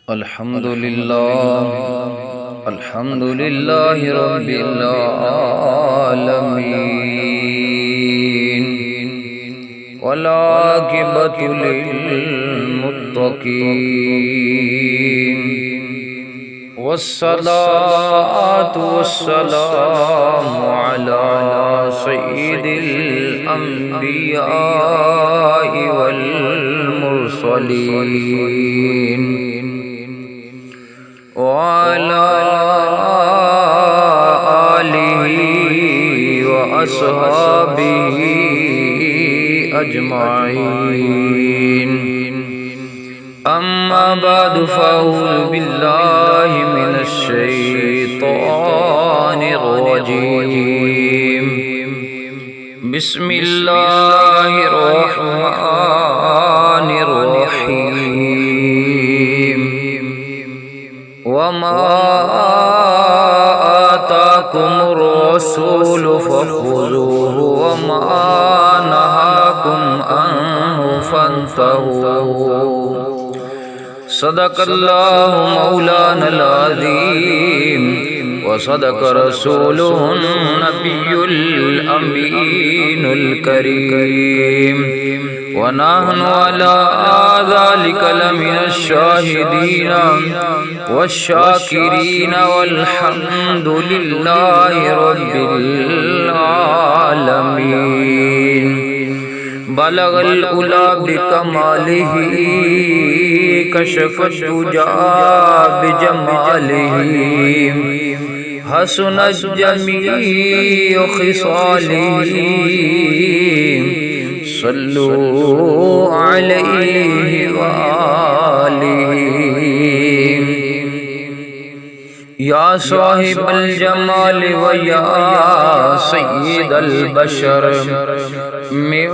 الحمد لله رب العالمين والعاقبة للمتقين والصلاة والسلام على سيد الأنبياء والمرسلين وعلى آله وأصحابه أجمعين أما بعد فأعوذ بالله من الشيطان الرجيم بسم الله الرحمن الرحيم وما آتاكم الرسول فخذوه وما نهاكم عنه فانتهوا صدق الله مولانا العظيم وصدق رسوله النبي الأمين الكريم ونحن على ذلك لمن الشاهدين والشاكرين والحمد لله رب العالمين بلغ العلا بكماله كشف الدجى بجماله حسنت جميع خصاله صلوا عليه وآله یا صاحب الجمال ویا سید البشر من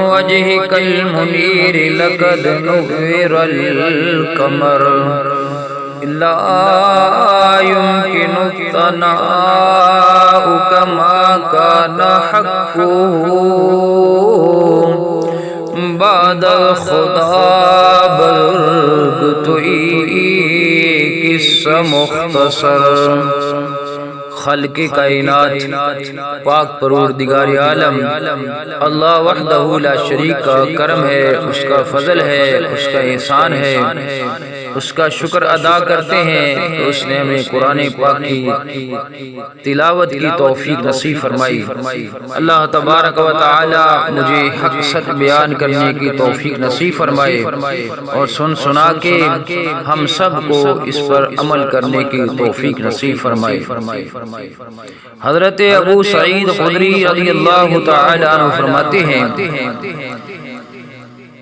وجهك المنیر لقد نور القمر لا يمكن الثناء كما كان حقه بعد خدا برگ توئی قصہ مختصر خلق کائنات پاک پروردگار عالم اللہ وحدہ لا شریک کا کرم ہے، اس کا فضل ہے، اس کا احسان ہے، اس کا شکر ادا کرتے ہیں کہ اس نے ہمیں قرآن پاک کی تلاوت کی توفیق نصیب فرمائی۔ اللہ تبارک و تعالی مجھے حق سچ بیان کرنے کی توفیق نصیب فرمائے اور سنا کے ہم سب کو اس پر عمل کرنے کی توفیق نصیب فرمائے۔ حضرت ابو سعید خدری رضی اللہ تعالی عنہ فرماتے ہیں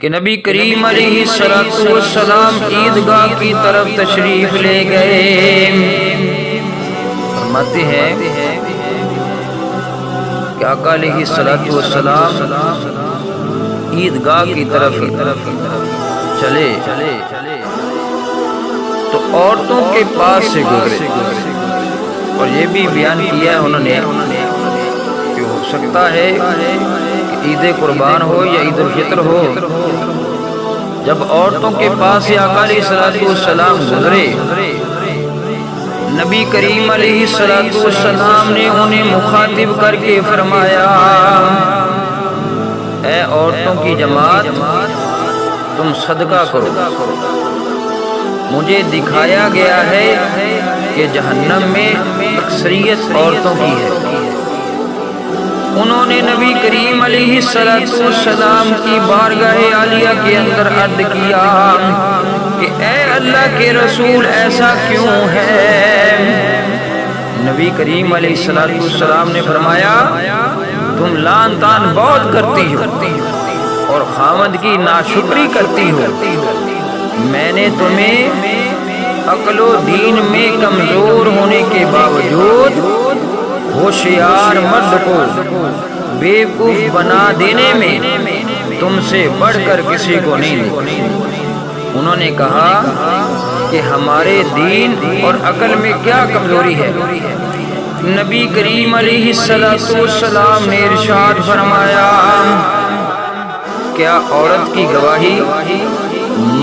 کہ نبی کریم علیہ السلام عیدگاہ کی طرف تشریف لے گئے۔ فرماتے ہیں کہ آقا علیہ السلام عیدگاہ کی طرف چلے تو عورتوں کے پاس سے گزرے، اور یہ بھی بیان کیا ہے انہوں نے کہ ہو سکتا ہے عید قربان ہو یا عید الفطر ہو، جب عورتوں کے پاس سے آقا علیہ السلام گزرے، نبی کریم علیہ السلام نے انہیں مخاطب کر کے فرمایا، اے عورتوں کی جماعت، تم صدقہ کرو، مجھے دکھایا گیا ہے کہ جہنم میں اکثریت عورتوں کی ہے۔ انہوں نے نبی کریم علیہ السلام کی بارگاہ عالیہ کے اندر عرض کیا کہ اے اللہ کے رسول ایسا کیوں ہے؟ نبی کریم علیہ السلام نے فرمایا، تم لان تان بہت کرتی ہو اور خاوند کی ناشکری کرتی ہو، میں نے تمہیں عقل و دین میں کمزور ہونے کے باوجود ہوشیار مرد کو بیوقوف بنا دینے میں تم سے بڑھ کر کسی کو نہیں دیکھا۔ انہوں نے کہا کہ ہمارے دین اور عقل میں کیا کمزوری ہے؟ نبی کریم علیہ السلام نے ارشاد فرمایا، کیا عورت کی گواہی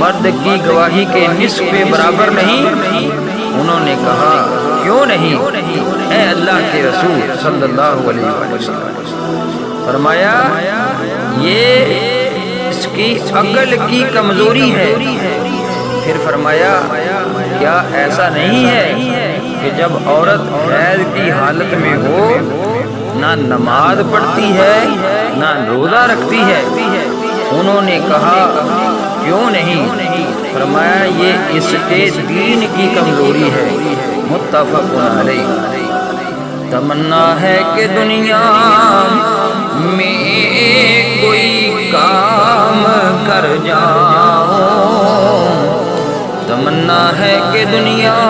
مرد کی گواہی کے نصف برابر نہیں؟ انہوں نے کہا کیوں نہیں اے اللہ کے رسول صلی اللہ علیہ وسلم؟ فرمایا یہ اس کی عقل کی کمزوری ہے۔ پھر فرمایا کیا ایسا نہیں ہے کہ جب عورت حیض کی حالت میں ہو نہ نماز پڑھتی ہے نہ روزہ رکھتی ہے؟ انہوں نے کہا کیوں نہیں؟ فرمایا یہ اس کے دین کی کمزوری ہے۔ متفق علیہ۔ تمنا ہے کہ دنیا میں کوئی کام کر جاؤں، تمنا ہے کہ دنیا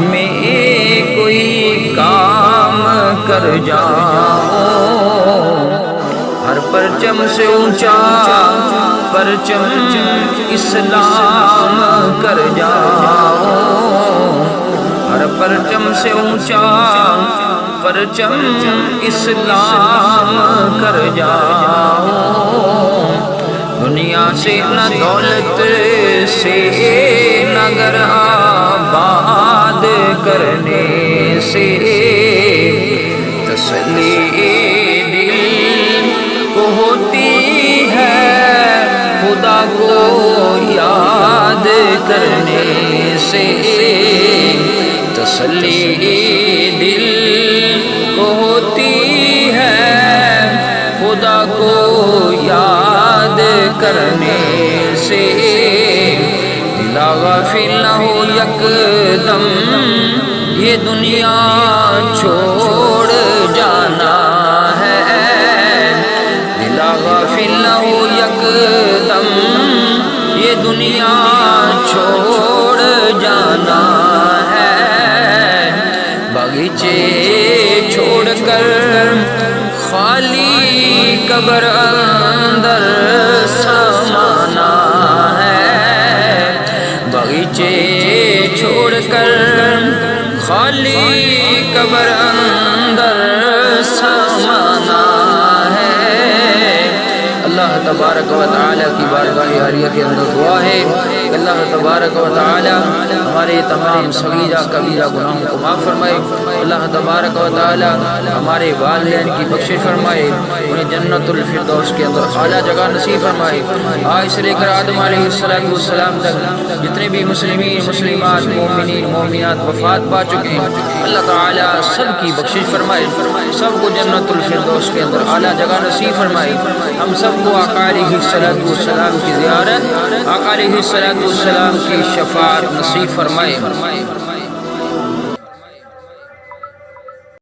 میں کوئی کام کر جاؤں، ہر پرچم سے اونچا پرچم اسلام کر جاؤں، ہر پرچم سے اونچا پرچم اسلام کر جاؤں، دنیا سے نہ دولت سے نہ گھر آباد کرنے سے تسلی دل کو ہوتی ہے، خدا کو یاد کرنے سے تسلی دل کو ہوتی ہے، خدا کو یاد کرنے سے، دلا غافل نہ ہو یکدم یہ دنیا چھوڑ جانا ہے، دلا غافل نہ ہو یکدم یہ دنیا چھوڑ جانا ہے، باغیچے چھوڑ کر خالی قبر اندر سمانا ہے، باغیچے چھوڑ کر خالی قبر اندر سمانا ہے۔ اللہ تبارک و تعالیٰ کی بارگاہ عالیہ کے اندر دعا ہے کہ اللہ تبارک و تعالیٰ ہمارے تمام صغیرہ کبیرہ گناہوں کو معاف فرمائے، اللہ تبارک و تعالیٰ ہمارے والدین کی بخشش فرمائے، انہیں جنت الفردوس کے اندر اعلیٰ جگہ نصیب فرمائے۔ آج سے لے کر آدم علیہ السلام تک جتنے بھی مسلمین مسلمات مومنین مومنات وفات پا چکے ہیں، اللہ تعالیٰ سب کی بخشش فرمائے، سب کو جنت الفردوس کے اندر اعلیٰ جگہ نصیب فرمائے، ہم سب کو آقا علیہ السلام کی زیارت، آقا علیہ السلام کی شفاعت نصیب فرمائے۔